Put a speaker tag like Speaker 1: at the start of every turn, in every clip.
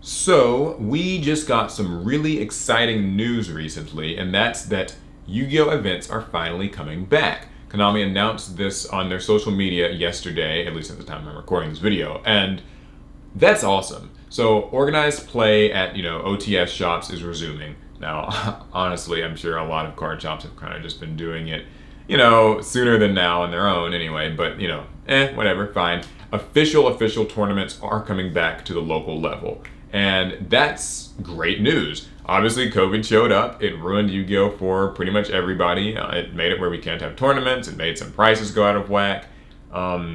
Speaker 1: So, we just got some really exciting news recently, and that's that Yu-Gi-Oh! Events are finally coming back. Konami announced this on their social media yesterday, at least at the time I'm recording this video, and that's awesome. So, organized play at, OTS shops is resuming. Now, honestly, I'm sure a lot of card shops have kind of just been doing it, sooner than now on their own anyway, but, whatever, fine. Official tournaments are coming back to the local level. And that's great news. Obviously, COVID showed up. It ruined Yu-Gi-Oh! For pretty much everybody. It made it where we can't have tournaments. It made some prices go out of whack.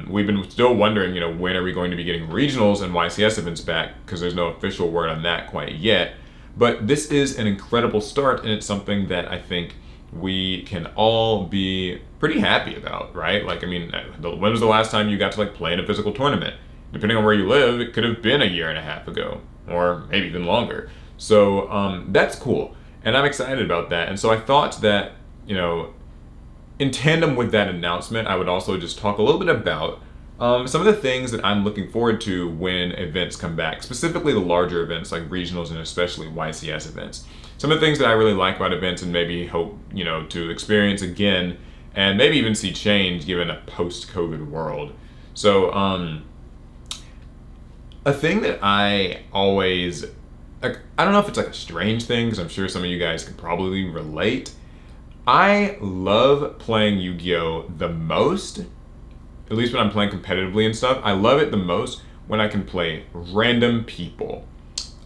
Speaker 1: We've been still wondering, when are we going to be getting regionals and YCS events back? Because there's no official word on that quite yet. But this is an incredible start, and it's something that I think we can all be pretty happy about, right? When was the last time you got to play in a physical tournament? Depending on where you live, it could have been a year and a half ago, or maybe even longer. So that's cool, and I'm excited about that. And so I thought that, in tandem with that announcement, I would also just talk a little bit about some of the things that I'm looking forward to when events come back, specifically the larger events like regionals and especially YCS events. Some of the things that I really like about events and maybe hope, to experience again and maybe even see change given a post-COVID world. So, a thing that I always, I don't know if it's a strange thing, because I'm sure some of you guys could probably relate. I love playing Yu-Gi-Oh! The most, at least when I'm playing competitively and stuff. I love it the most when I can play random people.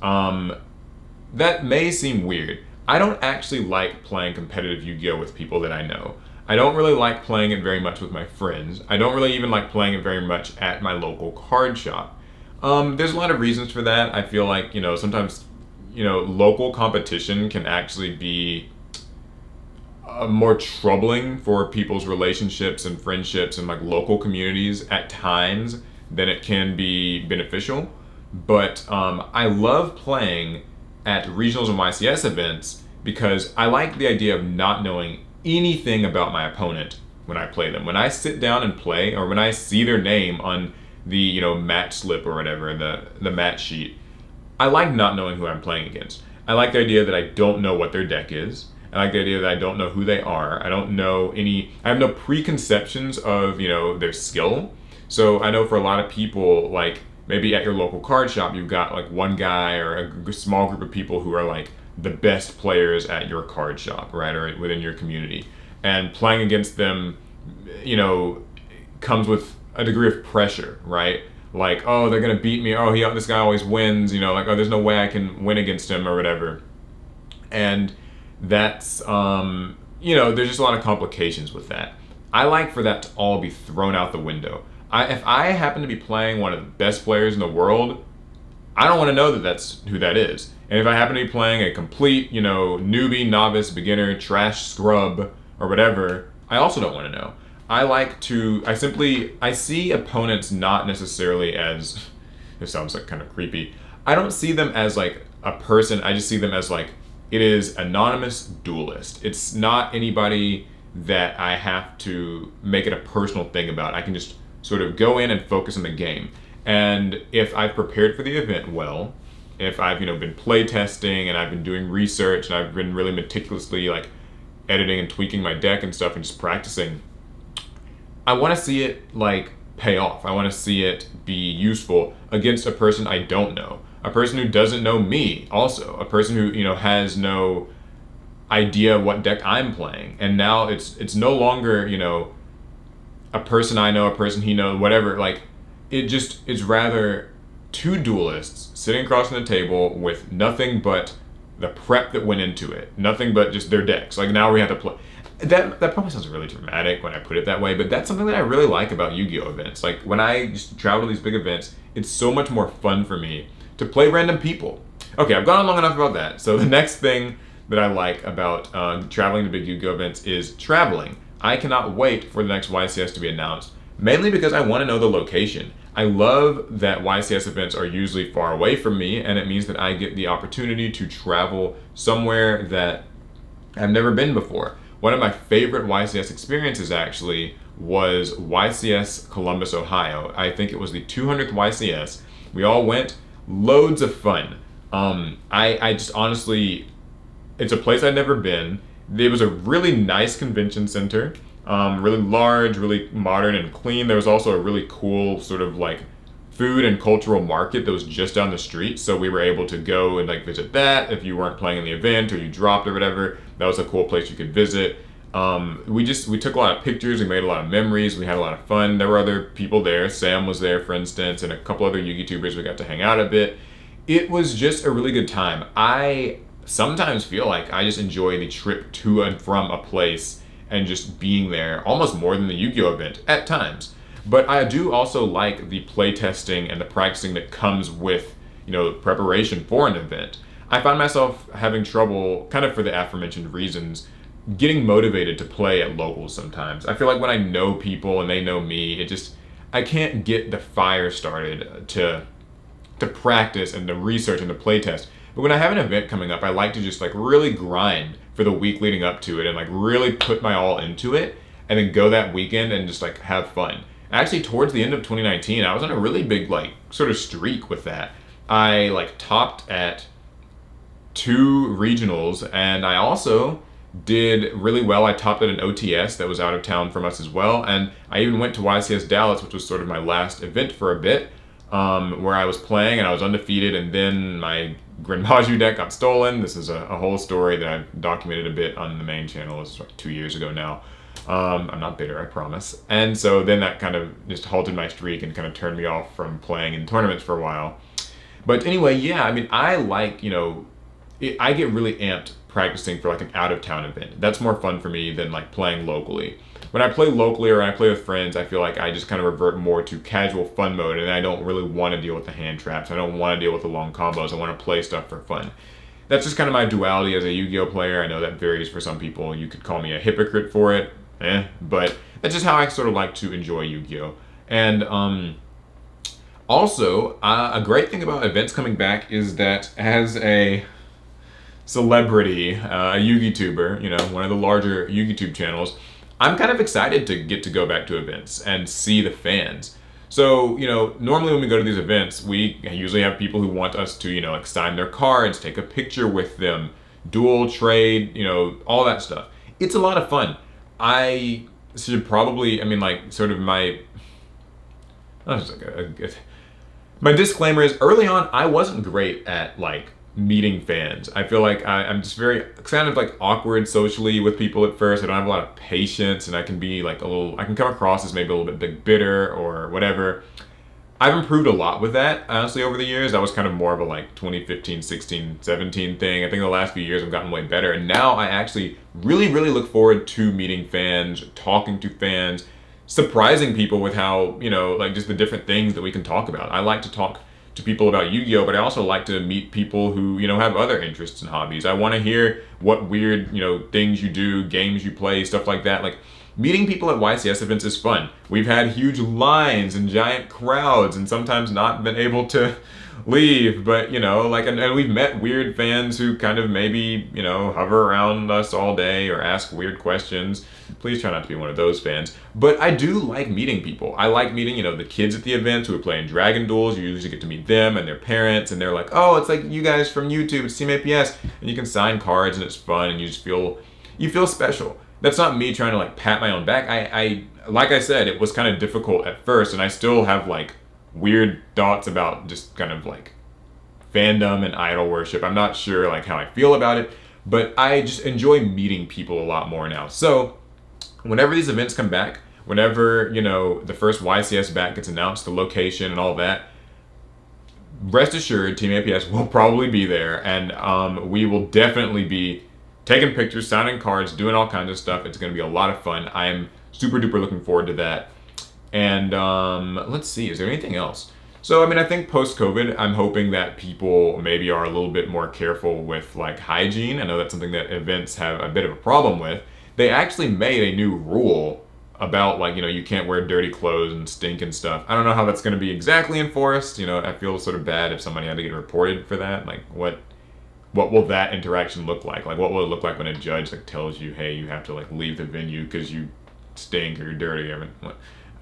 Speaker 1: That may seem weird. I don't actually like playing competitive Yu-Gi-Oh! With people that I know. I don't really like playing it very much with my friends. I don't really even like playing it very much at my local card shop. There's a lot of reasons for that. I feel like, sometimes, local competition can actually be more troubling for people's relationships and friendships and local communities at times than it can be beneficial. But I love playing at regionals and YCS events because I like the idea of not knowing anything about my opponent when I play them. When I sit down and play, or when I see their name on the match slip or whatever, the match sheet, I like not knowing who I'm playing against. I like the idea that I don't know what their deck is. I like the idea that I don't know who they are. I have no preconceptions of, their skill. So I know for a lot of people, maybe at your local card shop, you've got one guy or a small group of people who are the best players at your card shop, right? Or within your community. And playing against them, comes with a degree of pressure, right? Oh, they're gonna beat me. Oh, this guy always wins. Oh, there's no way I can win against him or whatever. And that's, there's just a lot of complications with that. I like for that to all be thrown out the window. If I happen to be playing one of the best players in the world, I don't want to know that that's who that is. And if I happen to be playing a complete, newbie, novice, beginner, trash scrub, or whatever, I also don't want to know. I see opponents not necessarily as, this sounds kind of creepy, I don't see them as a person, I just see them as it is anonymous duelist. It's not anybody that I have to make it a personal thing about. I can just sort of go in and focus on the game. And if I've prepared for the event well, if I've been play testing and I've been doing research and I've been really meticulously editing and tweaking my deck and stuff and just practicing, I want to see it pay off. I want to see it be useful against a person I don't know, a person who doesn't know me, also a person who has no idea what deck I'm playing. And now it's no longer a person I know, a person he knows, whatever. It's rather two duelists sitting across from the table with nothing but the prep that went into it, nothing but just their decks. Now we have to play. That probably sounds really dramatic when I put it that way, but that's something that I really like about Yu-Gi-Oh! Events. When I just travel to these big events, it's so much more fun for me to play random people. Okay, I've gone on long enough about that. So the next thing that I like about traveling to big Yu-Gi-Oh! Events is traveling. I cannot wait for the next YCS to be announced, mainly because I want to know the location. I love that YCS events are usually far away from me, and it means that I get the opportunity to travel somewhere that I've never been before. One of my favorite YCS experiences actually was YCS Columbus, Ohio. I think it was the 200th YCS. We all went, loads of fun. I just honestly, it's a place I'd never been. It was a really nice convention center, really large, really modern and clean. There was also a really cool sort of like food and cultural market that was just down the street. So we were able to go and like visit that if you weren't playing in the event or you dropped or whatever. That was a cool place you could visit. We took a lot of pictures. We made a lot of memories. We had a lot of fun. There were other people there. Sam was there, for instance, and a couple other YouTubers. We got to hang out a bit. It was just a really good time. I sometimes feel like I just enjoy the trip to and from a place and just being there almost more than the Yu-Gi-Oh event at times. But I do also like the playtesting and the practicing that comes with, preparation for an event. I find myself having trouble, kind of for the aforementioned reasons, getting motivated to play at locals sometimes. I feel like when I know people and they know me, I can't get the fire started to practice and to research and to playtest. But when I have an event coming up, I like to just like really grind for the week leading up to it and like really put my all into it and then go that weekend and just like have fun. Actually, towards the end of 2019, I was on a really big like sort of streak with that. I like topped at 2 regionals, and I also did really well. I topped at an OTS that was out of town from us as well, and I even went to YCS Dallas, which was sort of my last event for a bit, where I was playing and I was undefeated, and then my Grenmaju deck got stolen. This is a whole story that I've documented a bit on the main channel. It's like 2 years ago now. I'm not bitter, I promise. And so then that kind of just halted my streak and kind of turned me off from playing in tournaments for a while. But anyway, yeah, I mean, I like, I get really amped practicing for like an out of town event. That's more fun for me than like playing locally. When I play locally or when I play with friends, I feel like I just kind of revert more to casual fun mode, and I don't really want to deal with the hand traps. I don't want to deal with the long combos. I want to play stuff for fun. That's just kind of my duality as a Yu-Gi-Oh player. I know that varies for some people. You could call me a hypocrite for it, but that's just how I sort of like to enjoy Yu-Gi-Oh. And also, a great thing about events coming back is that as a celebrity, a YouTuber, one of the larger YouTube channels, I'm kind of excited to get to go back to events and see the fans. So, normally when we go to these events, we usually have people who want us to, like sign their cards, take a picture with them, duel, trade, all that stuff. It's a lot of fun. I should probably, like, sort of my disclaimer is early on, I wasn't great at, like, meeting fans. I feel like I'm just very kind of like awkward socially with people at first. I don't have a lot of patience, and I can be like I can come across as maybe a little bit bitter or whatever. I've improved a lot with that, honestly, over the years. That was kind of more of a like 2015, 16, 17 thing. I think the last few years I've gotten way better, and now I actually really, really look forward to meeting fans, talking to fans, surprising people with how, like just the different things that we can talk about. I like to talk to people about Yu-Gi-Oh, but I also like to meet people who, have other interests and hobbies. I want to hear what weird, things you do, games you play, stuff like that. Like, meeting people at YCS events is fun. We've had huge lines and giant crowds and sometimes not been able to leave, but, and we've met weird fans who kind of maybe, hover around us all day or ask weird questions. Please try not to be one of those fans. But I do like meeting people. I like meeting, the kids at the events who are playing Dragon Duels. You usually get to meet them and their parents, and they're like, oh, it's like you guys from YouTube, it's Team APS, and you can sign cards, and it's fun, and you feel special. That's not me trying to like pat my own back. I like I said, it was kind of difficult at first, and I still have like weird thoughts about just kind of like fandom and idol worship. I'm not sure like how I feel about it, but I just enjoy meeting people a lot more now. So whenever these events come back, whenever, the first YCS back gets announced, the location and all that, rest assured, Team APS will probably be there, and we will definitely be taking pictures, signing cards, doing all kinds of stuff. It's going to be a lot of fun. I am super duper looking forward to that. And let's see, is there anything else? So, I think post-COVID, I'm hoping that people maybe are a little bit more careful with like hygiene. I know that's something that events have a bit of a problem with. They actually made a new rule about like, you can't wear dirty clothes and stink and stuff. I don't know how that's going to be exactly enforced. I feel sort of bad if somebody had to get reported for that. Like what will that interaction look like? Like what will it look like when a judge like tells you, hey, you have to like leave the venue because you stink or you're dirty?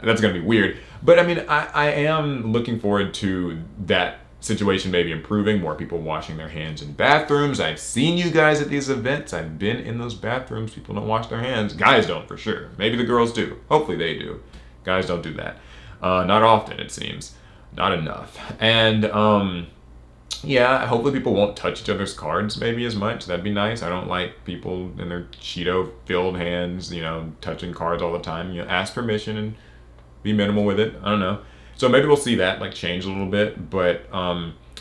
Speaker 1: That's going to be weird. But I am looking forward to that situation may be improving, more people washing their hands in bathrooms. I've seen you guys at these events. I've been in those bathrooms. People don't wash their hands. Guys don't, for sure. Maybe the girls do. Hopefully they do. Guys don't do that. Not often, it seems. Not enough. And yeah, hopefully people won't touch each other's cards maybe as much. That'd be nice. I don't like people in their Cheeto-filled hands, touching cards all the time. Ask permission and be minimal with it. I don't know. So maybe we'll see that change a little bit. But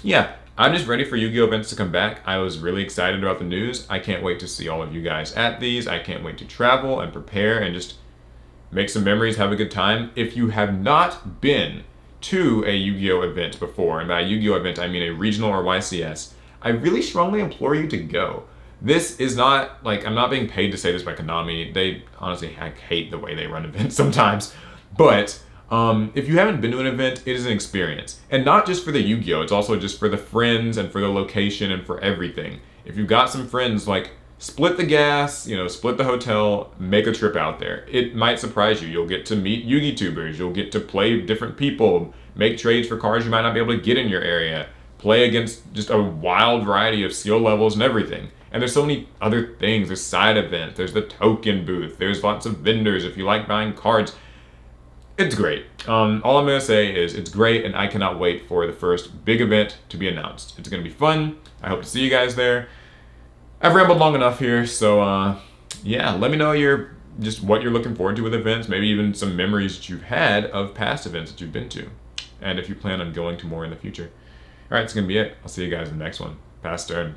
Speaker 1: yeah, I'm just ready for Yu-Gi-Oh events to come back. I was really excited about the news. I can't wait to see all of you guys at these. I can't wait to travel and prepare and just make some memories, have a good time. If you have not been to a Yu-Gi-Oh event before, and by Yu-Gi-Oh event I mean a regional or YCS, I really strongly implore you to go. This is not, I'm not being paid to say this by Konami. They honestly, I hate the way they run events sometimes. But if you haven't been to an event, it is an experience. And not just for the Yu-Gi-Oh, it's also just for the friends and for the location and for everything. If you've got some friends, split the gas, split the hotel, make a trip out there. It might surprise you. You'll get to meet Yu-Gi-Tubers. You'll get to play different people, make trades for cards you might not be able to get in your area, play against just a wild variety of skill levels and everything. And there's so many other things. There's side events. There's the token booth. There's lots of vendors if you like buying cards. It's great. All I'm going to say is it's great, and I cannot wait for the first big event to be announced. It's going to be fun. I hope to see you guys there. I've rambled long enough here, so yeah, let me know what you're looking forward to with events, maybe even some memories that you've had of past events that you've been to, and if you plan on going to more in the future. All right, it's going to be it. I'll see you guys in the next one. Pass turn.